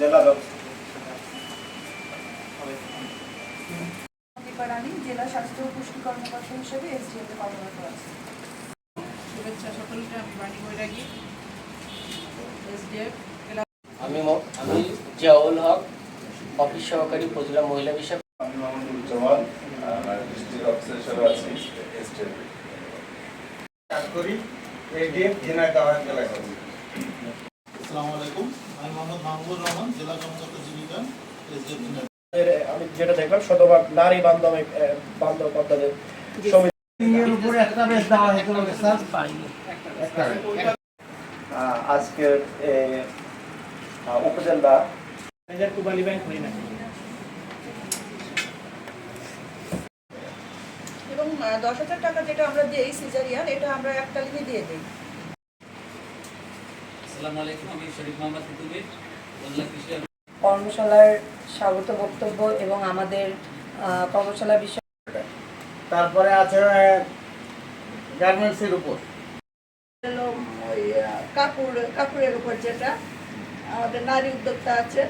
জেলা জেলা স্বাস্থ্য ও পুষ্টি কর্মকর্তা হিসেবে এসডিএম এ কর্মরত আছে। শুভেচ্ছা সকলকে। আমি বাণী বৈরাগী, এসডিএফ। আমি জিয়াউল হক, অফিস সহকারী উপজেলা মহিলা বিষয়ক। আমি মোহাম্মদুজ্জামান, ডিস্ট্রিক্ট অফিসার হিসেবে আছি এসডিএফ কাজ করি এসডিএফ ঝিনাইদহ জেলা কর্মী। আসসালামু আলাইকুম, আমি মোহাম্মদ মাহবুবুর রহমান, জেলা কর্মকর্তা জীবিকা এসডিএফ ঝিনাইদহ। আমি যেটা দেখলাম শতভাগ নারী বান্ধব পদ্ধতির আজকের উপজেলা কুবালি ব্যাংক হই না এবং 10,000 টাকা যেটা আমরা দিই সিজারিয়ান, এটা আমরা এককালীনই দিয়ে দিই। আসসালামু আলাইকুম, আমি শরীফ মোহাম্মদ তিতুমির, বদলা কৃষি। কর্মশালার স্বাগত বক্তব্য এবং আমাদের কর্মশালা বিষয়। তারপরে আছে গার্মেন্টসের উপর, কাপড়ের উপর যেটা আমাদের নারী উদ্যোক্তা আছে